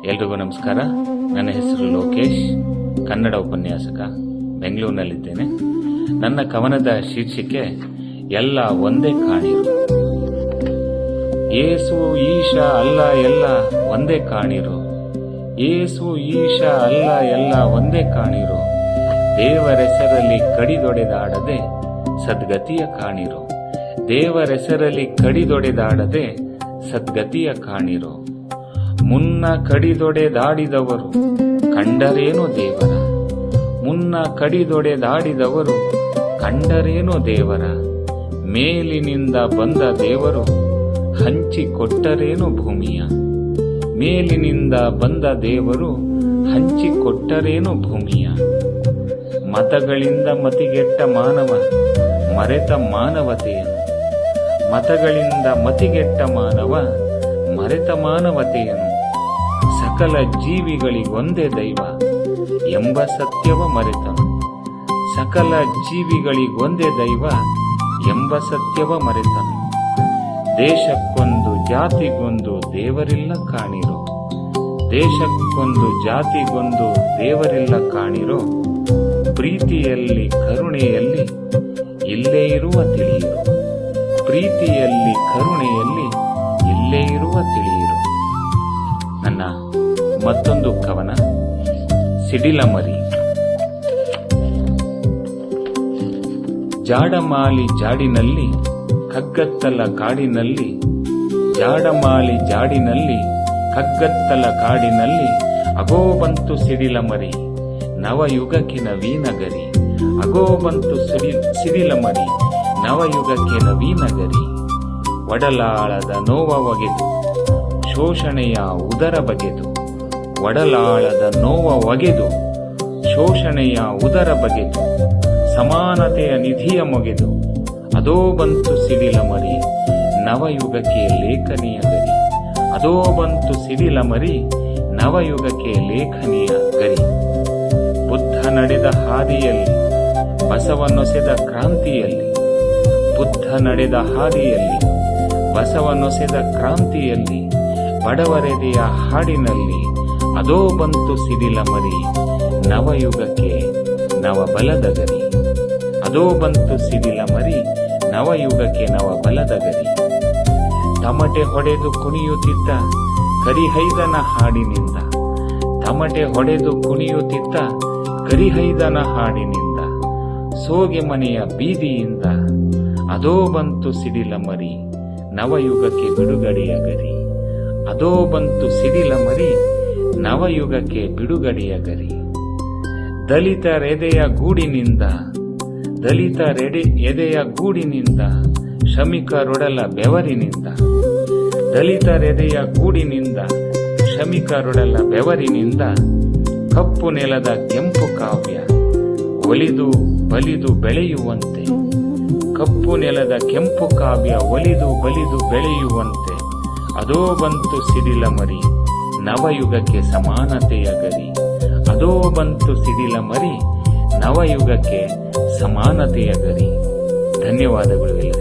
ಎಲ್ರಿಗೂ ನಮಸ್ಕಾರ. ನನ್ನ ಹೆಸರು ಲೋಕೇಶ್, ಕನ್ನಡ ಉಪನ್ಯಾಸಕ, ಬೆಂಗಳೂರಿನಲ್ಲಿದ್ದೇನೆ. ನನ್ನ ಕವನದ ಶೀರ್ಷಿಕೆ ಎಲ್ಲ ಒಂದೇ ಕಾಣಿರು. ಏಸು ಈಶ ಅಲ್ಲ ಎಲ್ಲ ಒಂದೇ ಕಾಣಿರು. ಏಸು ಈಶ ಅಲ್ಲ ಎಲ್ಲ ಒಂದೇ ಕಾಣಿರು. ದೇವರೆಸರಲ್ಲಿ ಕಡಿದೊಡೆದಾಡದೆ ಸದ್ಗತಿಯ ಕಾಣಿರು. ದೇವರೆಸರಲ್ಲಿ ಕಡಿದೊಡೆದಾಡದೆ ಸದ್ಗತಿಯ ಕಾಣಿರು. ಮುನ್ನ ಕಡಿದೊಡೆದಾಡಿದವರು ಕಂಡರೇನೋ ದೇವರ. ಮುನ್ನ ಕಡಿದೊಡೆದಾಡಿದವರು ಕಂಡರೇನೋ ದೇವರ. ಮೇಲಿನಿಂದ ಬಂದ ದೇವರು ಹಂಚಿಕೊಟ್ಟರೇನೋ ಭೂಮಿಯ. ಮೇಲಿನಿಂದ ಬಂದ ದೇವರು ಹಂಚಿಕೊಟ್ಟರೇನೋ ಭೂಮಿಯ. ಮತಗಳಿಂದ ಮತಿಗೆಟ್ಟ ಮಾನವ ಮರೆತ ಮಾನವತೆಯನ್ನು. ಮತಗಳಿಂದ ಮತಿಗೆಟ್ಟ ಮಾನವ ಮರೆತ ಮಾನವತೆಯನ್ನು. ಸಕಲ ಜೀವಿಗಳಿಗೊಂದೇ ದೈವ ಎಂಬ ಸತ್ಯವ ಮರೆತನು. ಸಕಲ ಜೀವಿಗಳಿಗೊಂದೇ ದೈವ ಎಂಬ ಸತ್ಯವ ಮರೆತನು. ದೇಶಕ್ಕೊಂದು ಜಾತಿಗೊಂದು ದೇವರಿಲ್ಲ ಕಾಣಿರೋ. ದೇಶಕ್ಕೊಂದು ಜಾತಿಗೊಂದು ದೇವರಿಲ್ಲ ಕಾಣಿರೋ. ಪ್ರೀತಿಯಲ್ಲಿ ಕರುಣೆಯಲ್ಲಿ ಇಲ್ಲೇ ಇರುವ ತಿಳಿಯಿರು. ಪ್ರೀತಿಯಲ್ಲಿ ಕರುಣೆಯಲ್ಲಿ ಇಲ್ಲೇ ಇರುವ ತಿಳಿಯಿರು. ನನ್ನ ಮತ್ತೊಂದು ಕವನ ಸಿಡಿಲಮರಿ. ಜಾಡಮಾಲಿ ಜಾಡಿನಲ್ಲಿ ಕಗ್ಗತ್ತಲ ಕಾಡಿನಲ್ಲಿ. ಜಾಡಮಾಲಿ ಜಾಡಿನಲ್ಲಿ ಕಗ್ಗತ್ತಲ ಕಾಡಿನಲ್ಲಿ. ಅಗೋ ಬಂತು ಸಿಡಿಲಮರಿ ನವಯುಗಕ್ಕೆ ನವೀನಗರಿ. ಅಗೋ ಬಂತು ಸಿಡಿಲಮರಿ ನವಯುಗಕ್ಕೆ ನವೀನಗರಿ. ಒಡಲಾಳದ ನೋವ ಒಗೆದು ಶೋಷಣೆಯ ಉದರ ಬಗೆದು. ಒಡಲಾಳದ ನೋವ ಒಗೆದು ಶೋಷಣೆಯ ಉದರ ಬಗೆದು. ಸಮಾನತೆಯ ನಿಧಿಯ ಮೊಗೆದು. ಅದೋ ಬಂತು ಸಿಡಿಲಮರಿ ನವಯುಗಕ್ಕೆ ಲೇಖನಿಯ ಗರಿ. ಅದೋ ಬಂತು ಸಿಡಿಲಮರಿ ನವಯುಗಕ್ಕೆ ಲೇಖನಿಯ ಗರಿ. ಬುದ್ಧ ನಡೆದ ಹಾದಿಯಲ್ಲಿ ಬಸವನೊಸೆದ ಕ್ರಾಂತಿಯಲ್ಲಿ. ಬುದ್ಧ ನಡೆದ ಹಾದಿಯಲ್ಲಿ ಬಸವನೊಸೆದ ಕ್ರಾಂತಿಯಲ್ಲಿ. ಬಡವರೆದೆಯ ಹಾಡಿನಲ್ಲಿ ಅದೋ ಬಂತು ಸಿಡಿಲಮರಿ ನವಯುಗಕ್ಕೆ ನವಬಲದ ಗರಿ. ಅದೋ ಬಂತು ಸಿಡಿಲಮರಿ ನವಯುಗಕ್ಕೆ ನವಬಲದ ಗರಿ. ತಮಟೆ ಹೊಡೆದು ಕುಣಿಯುತ್ತಿದ್ದ ಕರಿಹೈದನ ಹಾಡಿನಿಂದ. ತಮಟೆ ಹೊಡೆದು ಕುಣಿಯುತ್ತಿದ್ದ ಕರಿಹೈದನ ಹಾಡಿನಿಂದ. ಸೋಗೆ ಮನೆಯ ಬೀದಿಯಿಂದ ಅದೋ ಬಂತು ಸಿಡಿಲಮರಿ ನವಯುಗಕ್ಕೆ ಬಿಡುಗಡೆಯ ಗರಿ. ಅದೋ ಬಂತು ಸಿಡಿಲಮರಿ ನವಯುಗಕ್ಕೆ ಬಿಡುಗಡೆಯ ಗರಿ. ದಲಿತರೆದೆಯ ಗೂಡಿನಿಂದ. ದಲಿತರೆದೆಯ ಗೂಡಿನಿಂದ ಶ್ರಮಿಕರೊಡಲ ಬೆವರಿನಿಂದ. ದಲಿತರೆದೆಯ ಗೂಡಿನಿಂದ ಶ್ರಮಿಕರೊಡಲ ಬೆವರಿನಿಂದ. ಕಪ್ಪು ನೆಲದ ಕೆಂಪು ಕಾವ್ಯ ಒಲಿದು ಬಲಿದು ಬೆಳೆಯುವಂತೆ. ಕಪ್ಪು ನೆಲದ ಕೆಂಪು ಕಾವ್ಯ ಒಲಿದು ಬಲಿದು ಬೆಳೆಯುವಂತೆ. ಅದೋ ಬಂತು ಸಿಡಿಲಮರಿ ನವಯುಗಕ್ಕೆ ಸಮಾನತೆಯ ಗರಿ. ಅದೋ ಬಂತು ಸಿಡಿಲಮರಿ ನವಯುಗಕ್ಕೆ ಸಮಾನತೆಯ ಗರಿ. ಧನ್ಯವಾದಗಳು.